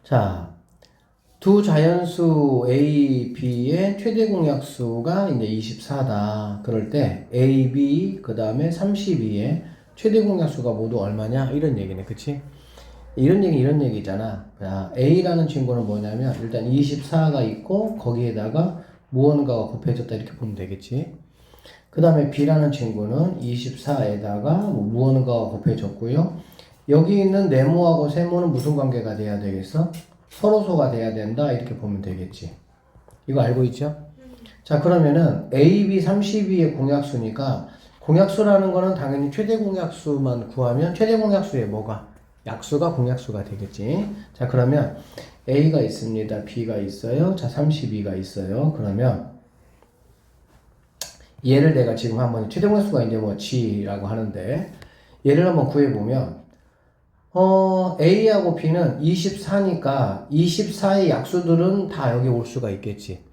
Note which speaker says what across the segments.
Speaker 1: 자, 두 자연수 A, B의 최대 공약수가 이제 24다. 그럴 때 A, B, 그 다음에 32의 최대 공약수가 모두 얼마냐? 이런 얘기네. 그치? 이런 얘기잖아. 자, A라는 친구는 뭐냐면 일단 24가 있고 거기에다가 무언가가 곱해졌다 이렇게 보면 되겠지. 그 다음에 B라는 친구는 24에다가 무언가가 곱해졌고요. 여기 있는 네모하고 세모는 무슨 관계가 돼야 되겠어? 서로소가 돼야 된다 이렇게 보면 되겠지. 이거 알고 있죠? 자, 그러면은 A, B, 32의 공약수니까 공약수라는 거는 당연히 최대 공약수만 구하면 최대 공약수의 뭐가? 약수가 공약수가 되겠지. 자, 그러면 A가 있습니다. B가 있어요. 자, 32가 있어요. 그러면 얘를 내가 지금 한번 최대 공약수가 이제 뭐 G라고 하는데 얘를 한번 구해보면 A하고 B는 24니까 24의 약수들은 다 여기 올 수가 있겠지.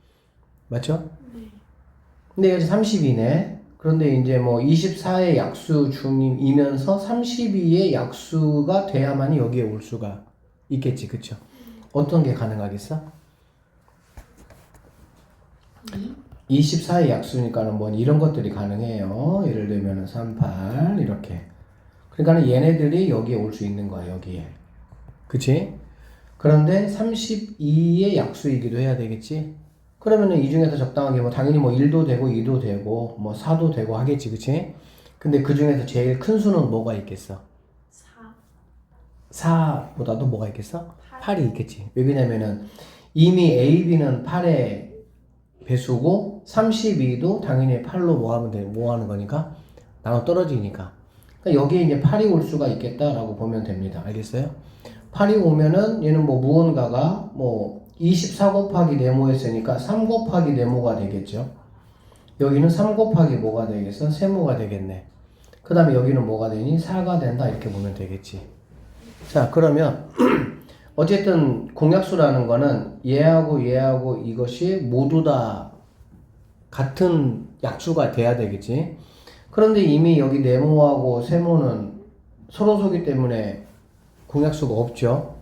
Speaker 1: 맞죠? 근데 여기 32네. 그런데 이제 뭐 24의 약수 중이면서 32의 약수가 돼야만이 여기에 올 수가 있겠지. 그쵸? 어떤 게 가능하겠어? 24의 약수니까는 뭐 이런 것들이 가능해요. 예를 들면은 38 이렇게. 그러니까는 얘네들이 여기에 올 수 있는 거야, 여기에. 그치? 그런데 32의 약수이기도 해야 되겠지? 그러면은 이 중에서 적당하게 뭐 당연히 뭐 1도 되고 2도 되고 뭐 4도 되고 하겠지, 그치? 근데 그 중에서 제일 큰 수는 뭐가 있겠어? 4보다도 뭐가 있겠어? 8이 있겠지. 왜냐면은 이미 A, B는 8의 배수고 32도 당연히 8로 뭐 하면 돼? 뭐 하는 거니까? 나눠 떨어지니까. 그러니까 여기에 이제 8이 올 수가 있겠다라고 보면 됩니다. 알겠어요? 8이 오면은 얘는 뭐 무언가가 뭐 24 곱하기 네모였으니까 3 곱하기 네모가 되겠죠. 여기는 3 곱하기 뭐가 되겠어? 세모가 되겠네. 그 다음에 여기는 뭐가 되니? 4가 된다 이렇게 보면 되겠지. 자, 그러면 어쨌든 공약수라는 거는 얘하고 이것이 모두 다 같은 약수가 돼야 되겠지. 그런데 이미 여기 네모하고 세모는 서로소기 때문에 공약수가 없죠.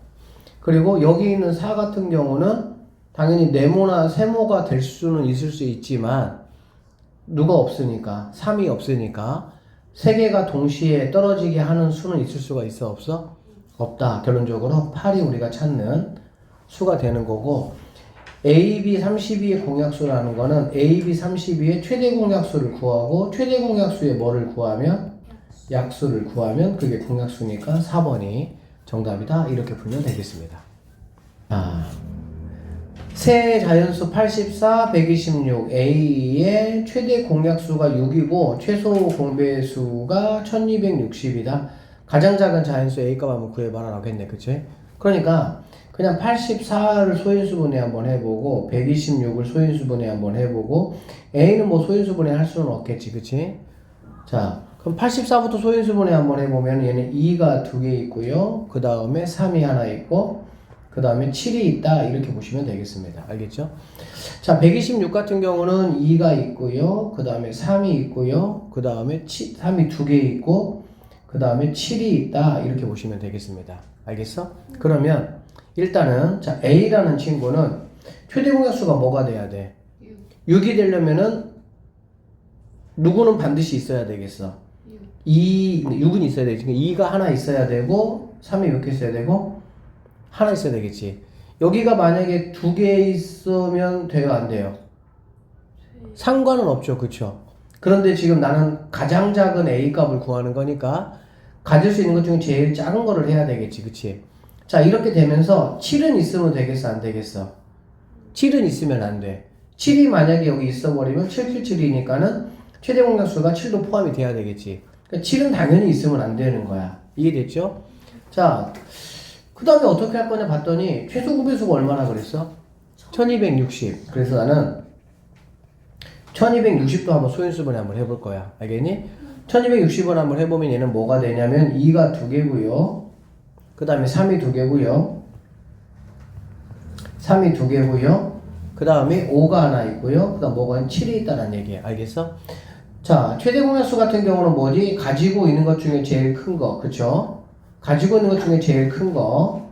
Speaker 1: 그리고 여기 있는 4 같은 경우는 당연히 네모나 세모가 될 수는 있을 수 있지만 누가 없으니까 3이 없으니까 3개가 동시에 떨어지게 하는 수는 있을 수가 있어 없어? 없다. 결론적으로 8이 우리가 찾는 수가 되는 거고 AB 32의 공약수라는 거는 AB 32의 최대 공약수를 구하고 최대 공약수의 뭐를 구하면? 약수를 구하면 그게 공약수니까 4번이 정답이다. 이렇게 풀면 되겠습니다. 세 자연수 84, 126 A의 최대 공약수가 6이고 최소 공배수가 1260이다. 가장 작은 자연수 A 값 한번 구해봐라 라고 했네. 그치? 그러니까 그냥 84를 소인수분해 한번 해보고 126을 소인수분해 한번 해보고 A는 뭐 소인수분해 할 수는 없겠지. 그치? 자, 그럼 84부터 소인수분해 한번 해보면 얘는 2가 2개 있고요. 그 다음에 3이 하나 있고 그 다음에 7이 있다. 이렇게 보시면 되겠습니다. 알겠죠? 자, 126 같은 경우는 2가 있고요. 그 다음에 3이 있고요. 그 다음에 3이 2개 있고 그 다음에 7이 있다. 이렇게 보시면 되겠습니다. 알겠어? 그러면 일단은 자 A라는 친구는 최대 공약수가 뭐가 돼야 돼? 6이 되려면은 누구는 반드시 있어야 되겠어? 6은 있어야 되겠지. 2가 하나 있어야 되고 3이 몇 개 있어야 되고 하나 있어야 되겠지. 여기가 만약에 2개 있으면 돼요? 안 돼요? 상관은 없죠. 그쵸? 그런데 지금 나는 가장 작은 A 값을 구하는 거니까 가질 수 있는 것 중에 제일 작은 거를 해야 되겠지. 그치? 자, 이렇게 되면서 7은 있으면 되겠어? 안 되겠어? 7은 있으면 안 돼. 7이 만약에 여기 있어버리면 777이니까는 최대 공약수가 7도 포함이 돼야 되겠지. 그러니까 7은 당연히 있으면 안 되는 거야. 이해됐죠? 자, 그 다음에 어떻게 할 거냐 봤더니 최소 구배수가 얼마나 그랬어? 1260. 그래서 나는 1260도 한번 소인수분해 한번 해볼 거야. 알겠니? 1260을 한번 해보면 얘는 뭐가 되냐면 2가 2개고요. 그 다음에 3이 2개고요. 3이 2개고요. 그 다음에 5가 하나 있고요. 그 다음 뭐가 7이 있다는 얘기야. 알겠어? 자, 최대 공약수 같은 경우는 뭐지? 가지고 있는 것 중에 제일 큰 거. 그쵸? 가지고 있는 것 중에 제일 큰 거.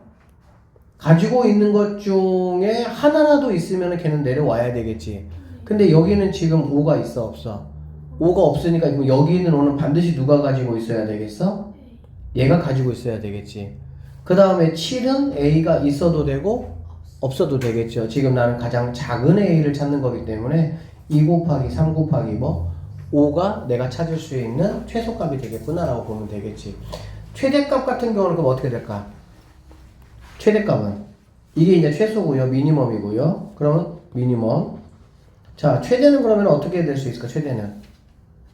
Speaker 1: 가지고 있는 것 중에 하나라도 있으면 걔는 내려와야 되겠지. 근데 여기는 지금 5가 있어, 없어? 5가 없으니까 여기 있는 5는 반드시 누가 가지고 있어야 되겠어? 얘가 가지고 있어야 되겠지. 그 다음에 7은 A가 있어도 되고 없어도 되겠죠. 지금 나는 가장 작은 A를 찾는 거기 때문에 2 곱하기 3 곱하기 뭐 5가 내가 찾을 수 있는 최소값이 되겠구나 라고 보면 되겠지. 최대값 같은 경우는 그럼 어떻게 될까? 최대값은 이게 이제 최소고요. 미니멈이고요. 그러면 미니멈. 자, 최대는 그러면 어떻게 될 수 있을까? 최대는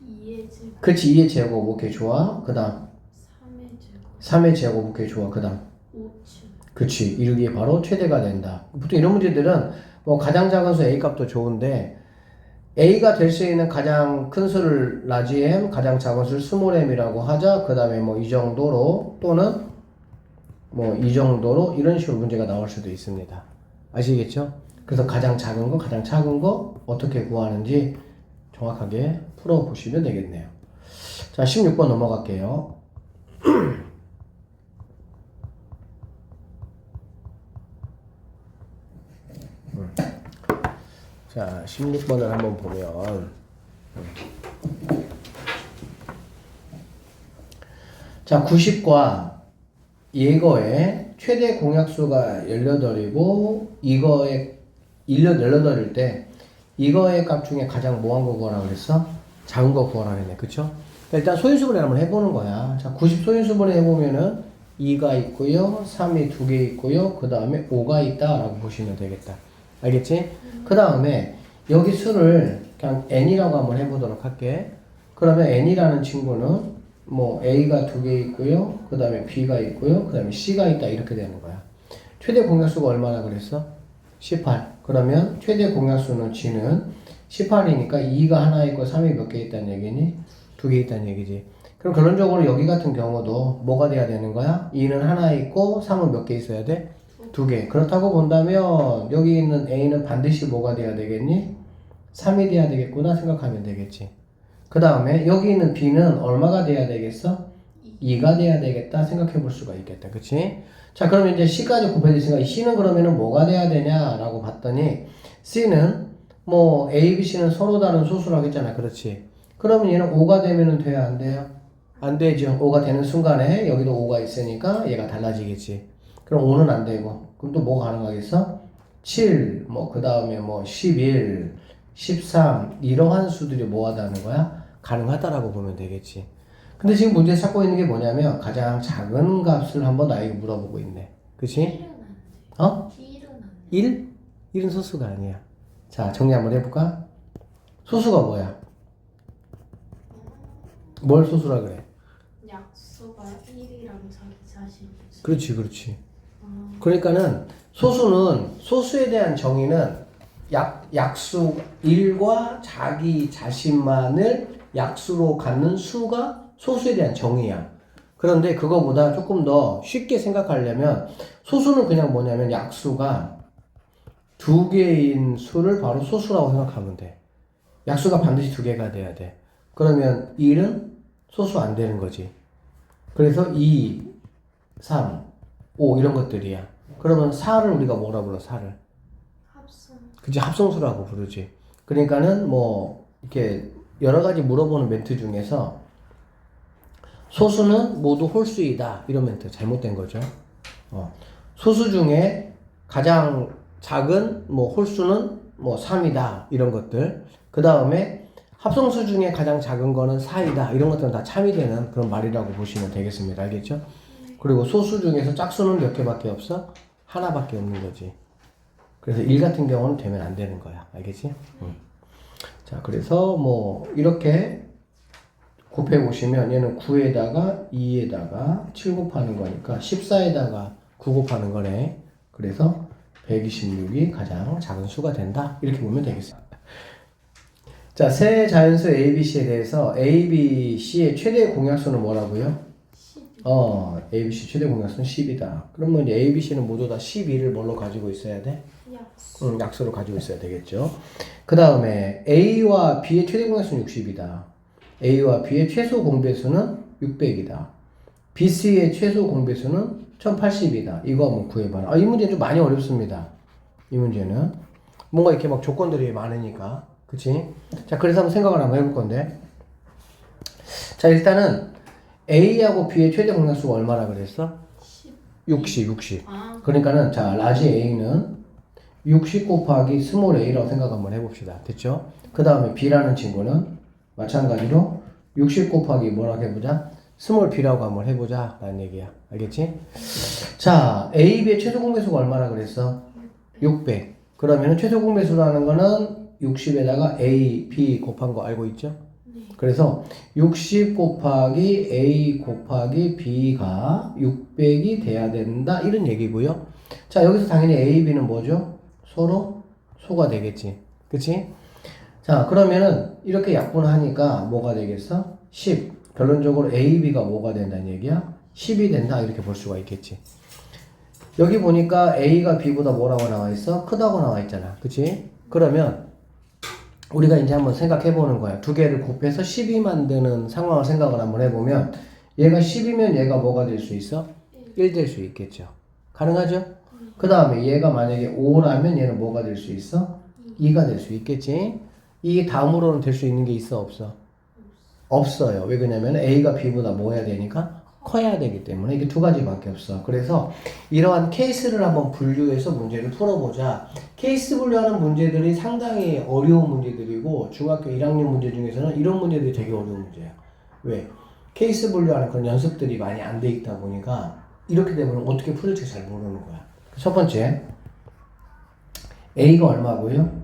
Speaker 2: 2의 제곱.
Speaker 1: 그렇지. 2의 제곱. 오케이, 좋아. 그 다음
Speaker 2: 3의 제곱.
Speaker 1: 3의 제곱. 오케이, 좋아. 그 다음
Speaker 2: 5층.
Speaker 1: 그치. 이게 바로 최대가 된다. 보통 이런 문제들은 뭐 가장 작은 수 A 값도 좋은데 A가 될 수 있는 가장 큰 수를 라지 M, 가장 작은 수를 스몰 m이라고 하자. 그 다음에 뭐 이 정도로 또는 뭐 이 정도로 이런 식으로 문제가 나올 수도 있습니다. 아시겠죠? 그래서 가장 작은 거, 가장 작은 거 어떻게 구하는지 정확하게 풀어보시면 되겠네요. 자, 16번 넘어갈게요. 자, 16번을 한번 보면 자, 90과 이거의 최대 공약수가 18이고 이거의 18일 때 이거의 값 중에 가장 뭐한 거 구하라 그랬어? 작은 거 구하라 그랬네. 그쵸? 일단 소인수분해 한번 해보는 거야. 자, 90 소인수분해 해보면은 2가 있고요. 3이 2개 있고요. 그 다음에 5가 있다 라고 보시면 되겠다. 알겠지? 그 다음에 여기 수를 그냥 n이라고 한번 해보도록 할게. 그러면 n이라는 친구는 뭐 a가 2개 있고요. 그 다음에 b가 있고요. 그 다음에 c가 있다 이렇게 되는 거야. 최대 공약수가 얼마나 그랬어? 18. 그러면 최대 공약수는 g는 18이니까 2가 하나 있고 3이 몇 개 있다는 얘기니? 2개 있다는 얘기지. 그럼 결론적으로 여기 같은 경우도 뭐가 돼야 되는 거야? 2는 하나 있고 3은 몇 개 있어야 돼? 2개. 그렇다고 본다면 여기 있는 A는 반드시 뭐가 돼야 되겠니? 3이 돼야 되겠구나 생각하면 되겠지. 그 다음에 여기 있는 B는 얼마가 돼야 되겠어? 2가 돼야 되겠다 생각해 볼 수가 있겠다. 그치? 자, 그러면 이제 C까지 곱해졌으니까 C는 그러면은 뭐가 돼야 되냐라고 봤더니 C는 뭐 A, B, C는 서로 다른 소수라고 했잖아. 그렇지? 그러면 얘는 5가 되면은 돼야 안 돼요? 안 되죠. 5가 되는 순간에 여기도 5가 있으니까 얘가 달라지겠지. 그럼 5는 안 되고. 그럼 또 뭐 가능하겠어? 7, 뭐, 그 다음에 뭐, 11, 13, 이러한 수들이 뭐 하다는 거야? 가능하다라고 보면 되겠지. 근데 지금 문제 찾고 있는 게 뭐냐면, 가장 작은 값을 한번 나에게 물어보고 있네. 그치?
Speaker 2: 1은 안 돼.
Speaker 1: 어?
Speaker 2: 1은 안 돼.
Speaker 1: 1? 1은 소수가 아니야. 자, 정리 한번 해볼까? 소수가 뭐야? 뭘 소수라 그래?
Speaker 2: 약수가 1이랑 자기 자신.
Speaker 1: 그렇지, 그렇지. 그러니까는 소수에 대한 정의는 약수 1과 자기 자신만을 약수로 갖는 수가 소수에 대한 정의야. 그런데 그거보다 조금 더 쉽게 생각하려면 소수는 그냥 뭐냐면 약수가 2개인 수를 바로 소수라고 생각하면 돼. 약수가 반드시 2개가 돼야 돼. 그러면 1은 소수 안 되는 거지. 그래서 2, 3, 5 이런 것들이야. 그러면 4를 우리가 뭐라 불러? 4를
Speaker 2: 합성.
Speaker 1: 그치, 합성수라고 부르지. 그러니까는 뭐 이렇게 여러 가지 물어보는 멘트 중에서 소수는 모두 홀수이다 이런 멘트 잘못된 거죠. 소수 중에 가장 작은 뭐 홀수는 뭐 3이다 이런 것들. 그 다음에 합성수 중에 가장 작은 거는 4이다 이런 것들은 다 참이 되는 그런 말이라고 보시면 되겠습니다. 알겠죠? 그리고 소수 중에서 짝수는 몇 개밖에 없어? 하나밖에 없는 거지. 그래서 1 같은 경우는 되면 안 되는 거야. 알겠지? 자, 그래서 뭐 이렇게 곱해 보시면 얘는 9에다가 2에다가 7 곱하는 거니까 14에다가 9 곱하는 거네. 그래서 126이 가장 작은 수가 된다. 이렇게 보면 되겠습니다. 자, 세 자연수 A, B, C에 대해서 A, B, C의 최대 공약수는 뭐라고요?
Speaker 2: 10.
Speaker 1: A, B, C 최대 공약수는 10이다. 그러면 이제 A, B, C는 모두 다 12를 뭘로 가지고 있어야 돼?
Speaker 2: 약수.
Speaker 1: 약수로 가지고 있어야 되겠죠. 그 다음에 A와 B의 최대 공약수는 60이다. A와 B의 최소 공배수는 600이다. B, C의 최소 공배수는 1080이다. 이거 한번 구해봐라. 아, 이 문제는 좀 많이 어렵습니다. 이 문제는. 뭔가 이렇게 막 조건들이 많으니까. 그치? 자, 그래서 한번 생각을 한번 해볼 건데. 자, 일단은 A하고 B의 최대 공약수가 얼마라 그랬어? 60.
Speaker 2: 아,
Speaker 1: 그러니까는, 자, 라지 A는 60 곱하기 스몰 a라고 생각 한번 해봅시다. 됐죠? 그 다음에 B라는 친구는 마찬가지로 60 곱하기 뭐라고 해보자? 스몰 b라고 한번 해보자. 라는 얘기야. 알겠지? 자, A, B의 최소 공배수가 얼마나 그랬어? 600. 그러면 최소 공배수라는 거는 60에다가 A, B 곱한 거 알고 있죠?
Speaker 2: 네.
Speaker 1: 그래서 60 곱하기 A 곱하기 B가 600이 돼야 된다. 이런 얘기고요. 자, 여기서 당연히 A, B는 뭐죠? 서로 소가 되겠지. 그치? 자, 그러면은 이렇게 약분하니까 뭐가 되겠어? 10. 결론적으로 A, B가 뭐가 된다는 얘기야? 10이 된다. 이렇게 볼 수가 있겠지. 여기 보니까 A가 B보다 뭐라고 나와 있어? 크다고 나와 있잖아. 그치? 그러면 우리가 이제 한번 생각해 보는 거야. 두 개를 곱해서 10이 만드는 상황을 생각을 한번 해보면 얘가 10이면 얘가 뭐가 될 수 있어? 1 될 수 있겠죠. 가능하죠? 그 다음에 얘가 만약에 5라면 얘는 뭐가 될 수 있어? 2가 될 수 있겠지. 이 다음으로는 될 수 있는 게 있어 없어? 없어요. 왜 그러냐면 A가 B보다 뭐 해야 되니까? 커야 되기 때문에 이게 두 가지밖에 없어. 그래서 이러한 케이스를 한번 분류해서 문제를 풀어보자. 케이스 분류하는 문제들이 상당히 어려운 문제들이고 중학교 1학년 문제 중에서는 이런 문제들이 되게 어려운 문제야. 왜? 케이스 분류하는 그런 연습들이 많이 안 돼 있다 보니까 이렇게 되면 어떻게 풀을지 잘 모르는 거야. 첫 번째, A가 얼마고요?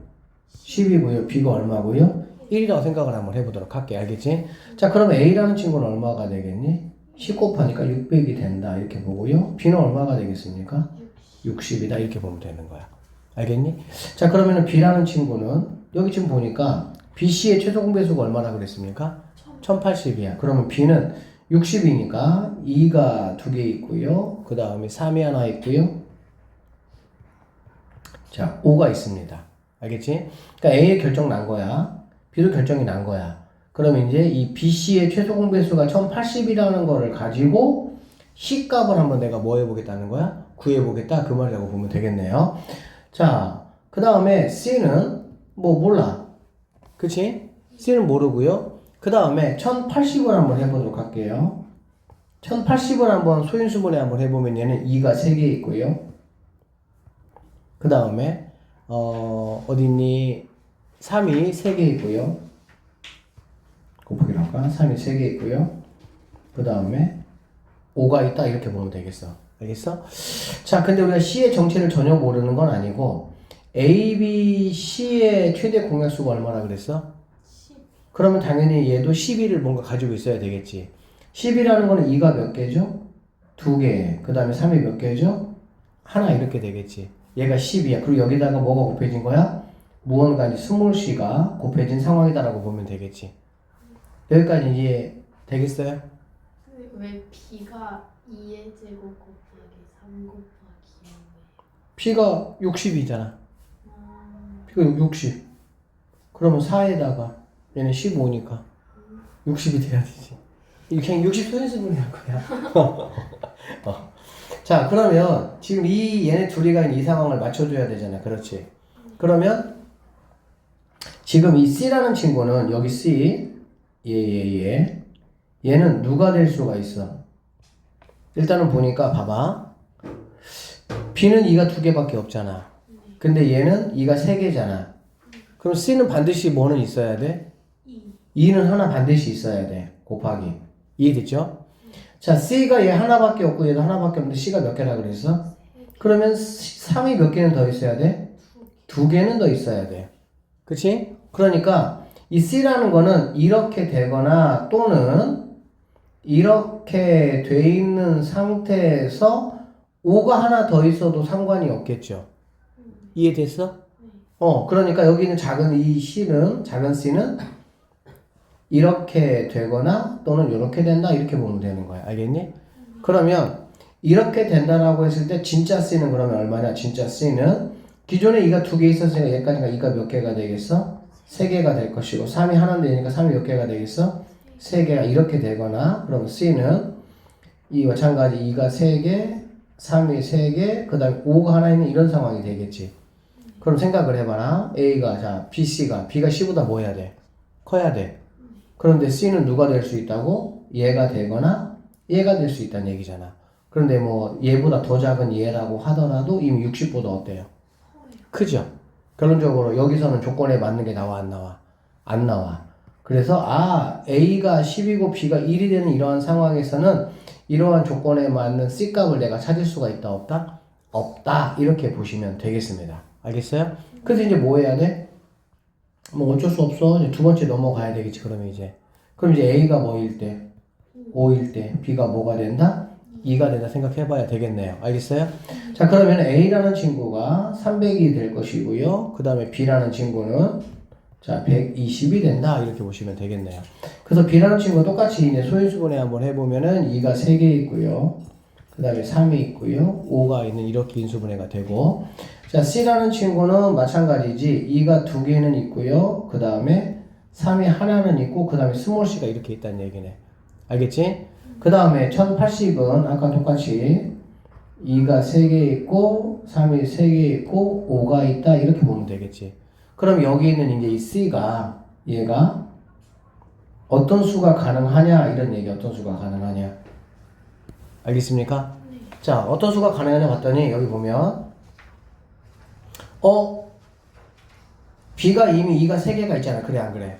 Speaker 1: 10이고요. B가 얼마고요? 1이라고 생각을 한번 해보도록 할게. 알겠지? 자, 그러면 A라는 친구는 얼마가 되겠니? 10 곱하니까 600이 된다. 이렇게 보고요. B는 얼마가 되겠습니까? 60이다. 이렇게 보면 되는 거야. 알겠니? 자, 그러면은 B라는 친구는 여기 지금 보니까 BC의 최소 공배수가 얼마나 그랬습니까? 1080이야. 그러면 B는 60이니까 2가 2개 있고요. 그 다음에 3이 하나 있고요. 자, 5가 있습니다. 알겠지? 그러니까 A의 결정 난 거야. B도 결정이 난 거야. 그러면 이제 이 BC의 최소 공배수가 1080이라는 거를 가지고 C 값을 한번 내가 뭐 해보겠다는 거야? 구해보겠다. 그 말이라고 보면 되겠네요. 자, 그 다음에 C는 뭐 몰라. 그치? C는 모르고요. 그 다음에 1080을 한번 해보도록 할게요. 1080을 한번 소인수분해 한번 해보면 얘는 2가 3개 있고요. 그 다음에 어딨니? 3이 3개 있고요. 곱하기로 할까? 3이 3개 있고요. 그 다음에 5가 있다. 이렇게 보면 되겠어. 알겠어? 자, 근데 우리가 C의 정체를 전혀 모르는 건 아니고 A, B, C의 최대 공약수가 얼마나 그랬어?
Speaker 2: 10.
Speaker 1: 그러면 당연히 얘도 12를 뭔가 가지고 있어야 되겠지. 10이라는 거는 2가 몇 개죠? 2개. 그 다음에 3이 몇 개죠? 하나 이렇게 되겠지. 얘가 10이야. 그리고 여기다가 뭐가 곱해진 거야? 무언가 이제 스몰 c가 곱해진 상황이다라고 보면 되겠지. 여기까지 이해 되겠어요?
Speaker 2: 왜 B가 2의 제곱 곱하기 3 곱하기 5에
Speaker 1: P가 60이잖아. P가 60. 그러면 4에다가 얘는 15니까 60이 돼야 되지. 이렇게 그냥 60 소인수분해 할 거야. 자, 그러면 지금 얘네 둘이가 이 상황을 맞춰줘야 되잖아. 그렇지? 그러면 지금 이 C라는 친구는 여기 C 얘는 누가 될 수가 있어? 일단은 보니까 봐봐. B는 2가 2개밖에 없잖아. 근데 얘는 2가 3개잖아. 그럼 C는 반드시 뭐는 있어야 돼? 2는 하나 반드시 있어야 돼. 곱하기. 이해됐죠? 자, C가 얘 하나밖에 없고 얘도 하나밖에 없는데 C가 몇 개라 그랬어? 그러면 3이 몇 개는 더 있어야 돼? 2개는 더 있어야 돼. 그치? 그러니까 이 C라는 거는 이렇게 되거나 또는 이렇게 돼 있는 상태에서 5가 하나 더 있어도 상관이 없겠죠. 이해됐어? 그러니까 여기 있는 작은 C는 이렇게 되거나 또는 이렇게 된다 이렇게 보면 되는 거야. 알겠니? 그러면 이렇게 된다라고 했을 때 진짜 C는 그러면 얼마냐? 진짜 C는 기존에 2가 2개 있었으니까 얘까지가 2가 몇 개가 되겠어? 3개가 될 것이고 3이 하나 되니까 3이 몇 개가 되겠어? 3개가 이렇게 되거나 그러면 C는 이 마찬가지 2가 3개 3이 3개, 그 다음에 5가 하나 있는 이런 상황이 되겠지. 그럼 생각을 해봐라. A가, 자, B가 C보다 뭐 해야 돼? 커야 돼. 그런데 C는 누가 될 수 있다고? 얘가 되거나 얘가 될 수 있다는 얘기잖아. 그런데 뭐 얘보다 더 작은 얘라고 하더라도 이미 60보다 어때요? 크죠? 결론적으로 여기서는 조건에 맞는 게 나와 안 나와? 안 나와. 그래서 A가 10이고 B가 1이 되는 이러한 상황에서는 이러한 조건에 맞는 C 값을 내가 찾을 수가 있다 없다? 없다. 이렇게 보시면 되겠습니다. 알겠어요? 그래서 이제 뭐 해야 돼? 뭐 어쩔 수 없어. 이제 두 번째 넘어가야 되겠지. 그럼 이제 A가 뭐일 때? 5일 때 B가 뭐가 된다? 2가 된다 생각해봐야 되겠네요. 알겠어요? 자, 그러면 A라는 친구가 300이 될 것이고요. 그 다음에 B라는 친구는 자 120이 된다 이렇게 보시면 되겠네요. 그래서 B라는 친구가 똑같이 이제 소인수분해 한번 해보면은 2가 3개 있고요. 그 다음에 3이 있고요. 5가 있는 이렇게 인수분해가 되고, 자 C라는 친구는 마찬가지지. 2가 2개는 있고요. 그 다음에 3이 하나는 있고, 그 다음에 스몰 c가 이렇게 있다는 얘기네. 알겠지? 그 다음에 1080은 아까 똑같이 2가 3개 있고 3이 3개 있고 5가 있다 이렇게 보면 되겠지. 그럼 여기 있는 이제 이 C가 얘가 어떤 수가 가능하냐 이런 얘기. 어떤 수가 가능하냐 알겠습니까? 네. 자 어떤 수가 가능하냐 봤더니 여기 보면 B가 이미 2가 3개가 있잖아. 그래 안 그래?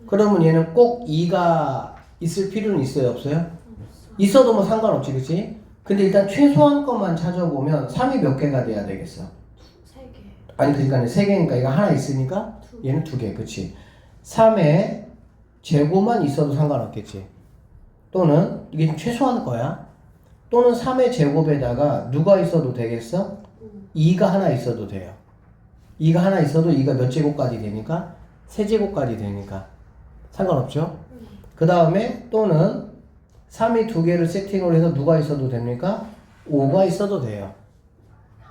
Speaker 1: 그러면 얘는 꼭 2가 있을 필요는 있어요 없어요? 있어도 뭐 상관없지 그치? 근데 일단 최소한 것만 찾아보면 3이 몇 개가 돼야 되겠어?
Speaker 2: 3개.
Speaker 1: 아니 그러니까 3개니까 이거 하나 있으니까 얘는 2개 그치? 3의 제곱만 있어도 상관없겠지. 또는 이게 지금 최소한 거야. 또는 3의 제곱에다가 누가 있어도 되겠어? 2가 하나 있어도 돼요. 2가 하나 있어도 2가 몇 제곱까지 되니까? 3제곱까지 되니까 상관없죠? 그 다음에 또는 3이 2개를 세팅을 해서 누가 있어도 됩니까? 5가 있어도 돼요.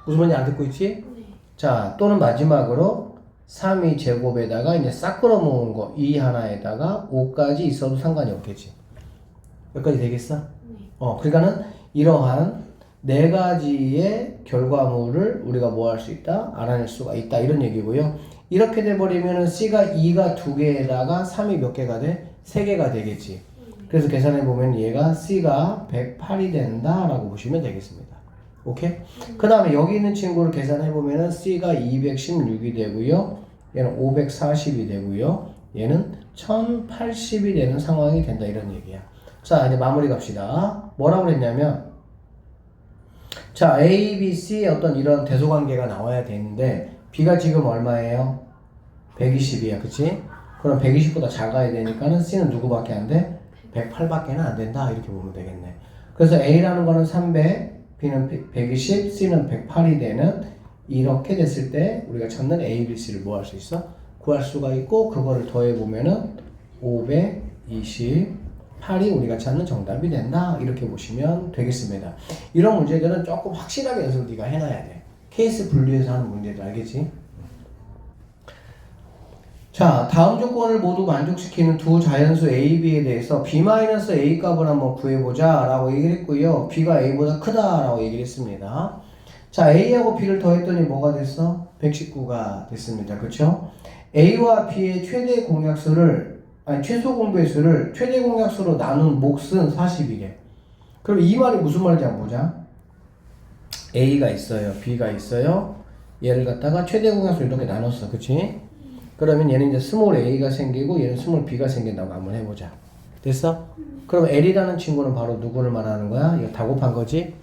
Speaker 1: 무슨 말인지 안 듣고 있지? 네. 자, 또는 마지막으로 3이 제곱에다가 이제 싹 끌어모은 거 2 하나에다가 5까지 있어도 상관이 없겠지. 여기까지 되겠어? 네. 그러니까는 이러한 네 가지의 결과물을 우리가 뭐 할 수 있다? 알아낼 수가 있다. 이런 얘기고요. 이렇게 돼버리면은 C가 2가 2개에다가 3이 몇 개가 돼? 3개가 되겠지. 그래서 계산해보면 얘가 C가 108이 된다라고 보시면 되겠습니다. 오케이? 그 다음에 여기 있는 친구를 계산해보면은 C가 216이 되고요. 얘는 540이 되고요. 얘는 1080이 되는 상황이 된다. 이런 얘기야. 자, 이제 마무리 갑시다. 뭐라고 그랬냐면, 자, A, B, C의 어떤 이런 대소관계가 나와야 되는데, B가 지금 얼마예요? 120이야. 그치? 그럼 120보다 작아야 되니까는 C는 누구밖에 안 돼? 108밖에는 안 된다. 이렇게 보면 되겠네. 그래서 A라는 거는 300, B는 120, C는 108이 되는 이렇게 됐을 때 우리가 찾는 A, B, C를 뭐 할 수 있어? 구할 수가 있고 그거를 더해보면은 528이 우리가 찾는 정답이 된다. 이렇게 보시면 되겠습니다. 이런 문제들은 조금 확실하게 연습을 네가 해놔야 돼. 케이스 분류해서 하는 문제들 알겠지? 자, 다음 조건을 모두 만족시키는 두 자연수 A, B에 대해서 B-A 값을 한번 구해보자 라고 얘기를 했고요. B가 A보다 크다 라고 얘기를 했습니다. 자, A하고 B를 더했더니 뭐가 됐어? 119가 됐습니다. 그쵸? A와 B의 최대 공약수를, 아니 최소 공배수를 최대 공약수로 나눈 몫은 40이래. 그럼 이 말이 무슨 말인지 한번 보자. A가 있어요. B가 있어요. 얘를 갖다가 최대 공약수 이렇게 나눴어. 그치? 그러면 얘는 이제 스몰 a가 생기고 얘는 스몰 b가 생긴다고 한번 해보자. 됐어? 그럼 L이라는 친구는 바로 누구를 말하는 거야? 이거 다 곱한 거지?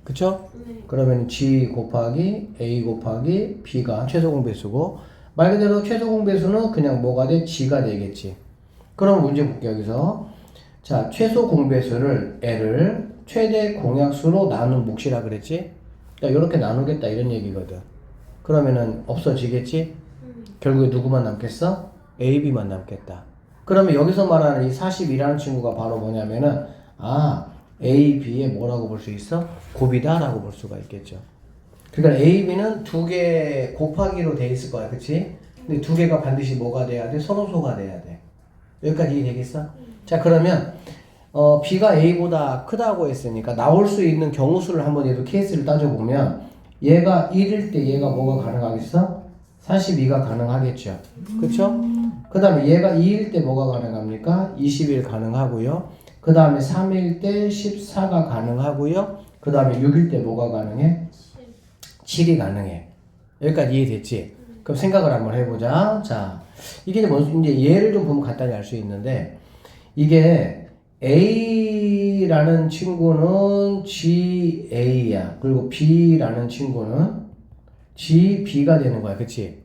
Speaker 1: 그쵸? 네. 그러면 G 곱하기 A 곱하기 B가 최소 공배수고 말 그대로 최소 공배수는 그냥 뭐가 돼? G가 되겠지. 그럼 문제 볼게요. 여기서 자 최소 공배수를 L을 최대 공약수로 나눈 몫이라 그랬지? 그러니까 이렇게 나누겠다 이런 얘기거든. 그러면은 없어지겠지? 결국에 누구만 남겠어? A, B만 남겠다. 그러면 여기서 말하는 이 42라는 친구가 바로 뭐냐면은 A, B의 뭐라고 볼 수 있어? 곱이다 라고 볼 수가 있겠죠. 그러니까 A, B는 두 개 곱하기로 돼 있을 거야. 그치? 근데 두 개가 반드시 뭐가 돼야 돼? 서로소가 돼야 돼. 여기까지 이해되겠어? 자 그러면 B가 A보다 크다고 했으니까 나올 수 있는 경우수를 한번 얘도 케이스를 따져보면 얘가 1일 때 얘가 뭐가 가능하겠어? 42가 가능하겠죠. 그쵸? 그 다음에 얘가 2일 때 뭐가 가능합니까? 20일 가능하고요. 그 다음에 3일 때 14가 가능하고요. 그 다음에 6일 때 뭐가 가능해? 7이 가능해. 여기까지 이해됐지? 그럼 생각을 한번 해보자. 자, 이게 이제 예를 좀 보면 간단히 알 수 있는데 이게 A라는 친구는 GA야. 그리고 B라는 친구는 GB가 되는 거야. 그치?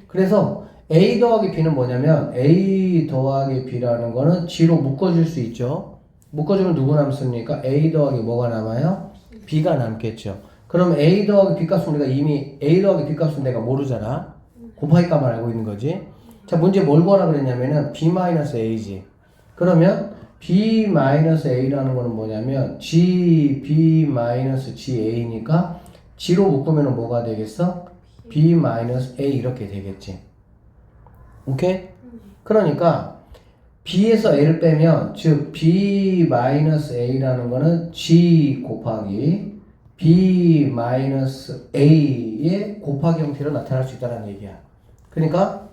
Speaker 1: 그래서 A 더하기 B는 뭐냐면 A 더하기 B라는 거는 G로 묶어줄 수 있죠. 묶어주면 누구 남습니까? A 더하기 뭐가 남아요? B가 남겠죠. 그럼 A 더하기 B 값은 우리가 이미 A 더하기 B 값은 내가 모르잖아. 곱하기 값만 알고 있는 거지. 자, 문제 뭘 구하라 그랬냐면은 B-A지. 그러면 B-A라는 거는 뭐냐면 GB-GA니까 G로 묶으면 뭐가 되겠어? B-A 이렇게 되겠지. 오케이? 그러니까 B에서 A를 빼면 즉 B-A라는 거는 G 곱하기 B-A의 곱하기 형태로 나타날 수 있다는 얘기야. 그러니까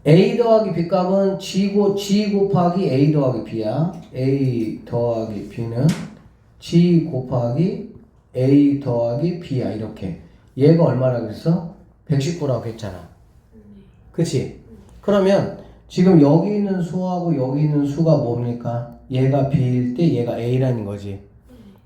Speaker 1: A 더하기 B 값은 G 곱하기 A 더하기 B야. A 더하기 B는 G 곱하기 A 더하기 B야. 이렇게. 얘가 얼마나 그랬어? 119라고 했잖아. 그치? 그러면 지금 여기 있는 수하고 여기 있는 수가 뭡니까? 얘가 B일 때 얘가 A라는 거지.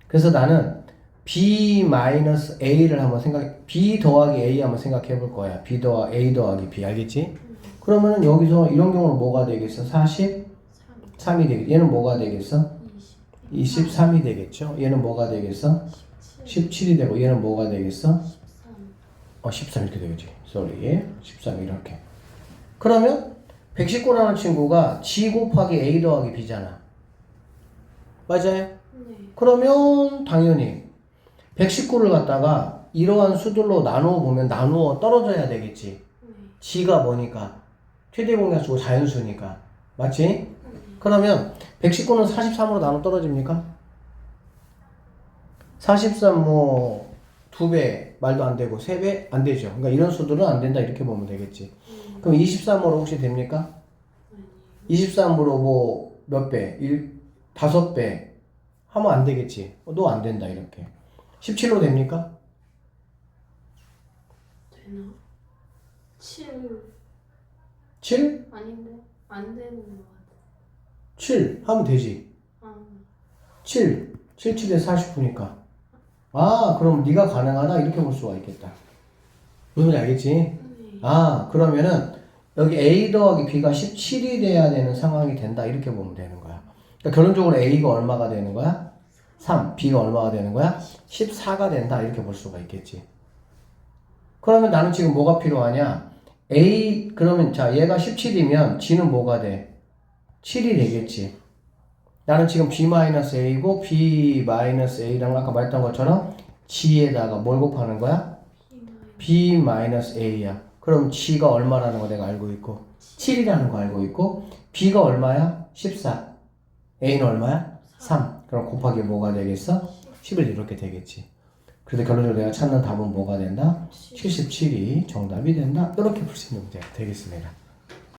Speaker 1: 그래서 나는 B-A를 한번 B 더하기 A 한번 생각해 볼 거야. A 더하기 B. 알겠지? 그러면은 여기서 이런 경우는 뭐가 되겠어? 43이 되겠죠. 얘는 뭐가 되겠어? 23이 되겠죠. 얘는 뭐가 되겠어? 17이 되고 얘는 뭐가 되겠어? 13 이렇게 되겠지. sorry. 13 이렇게. 그러면 119라는 친구가 G 곱하기 A 더하기 B잖아. 맞아요?
Speaker 2: 네.
Speaker 1: 그러면 당연히 119를 갖다가 이러한 수들로 나누어 보면 나누어 떨어져야 되겠지. G가 뭐니까? 최대 공약수고 자연수니까. 맞지? 그러면 119는 43으로 나눠 떨어집니까? 43 뭐 2배 말도 안 되고 3배 안 되죠. 그러니까 이런 수들은 안 된다 이렇게 보면 되겠지. 그럼 23으로 혹시 됩니까? 23으로 뭐 몇 배? 5배 하면 안 되겠지. 너 안 된다 이렇게. 17로 됩니까?
Speaker 2: 되나? 7
Speaker 1: 7?
Speaker 2: 아닌데? 안 되는 것 같아.
Speaker 1: 7 하면 되지. 7 7에 49니까. 아, 그럼 네가 가능하다 이렇게 볼 수가 있겠다. 무슨 말인지 알겠지? 아, 그러면은 여기 A 더하기 B가 17이 돼야 되는 상황이 된다 이렇게 보면 되는 거야. 그러니까 결론적으로 A가 얼마가 되는 거야? 3, B가 얼마가 되는 거야? 14가 된다 이렇게 볼 수가 있겠지. 그러면 나는 지금 뭐가 필요하냐? 그러면 자 얘가 17이면 G는 뭐가 돼? 7이 되겠지. 나는 지금 B-A고 B-A랑 아까 말했던 것처럼 G에다가 뭘 곱하는 거야? B-A야. 그럼 G가 얼마라는 거 내가 알고 있고 7이라는 거 알고 있고 B가 얼마야? 14. A는 얼마야? 3. 그럼 곱하기 뭐가 되겠어? 11 이렇게 되겠지. 그래서 결론적으로 내가 찾는 답은 뭐가 된다? 77이 정답이 된다. 이렇게 풀 수 있는 문제가 되겠습니다.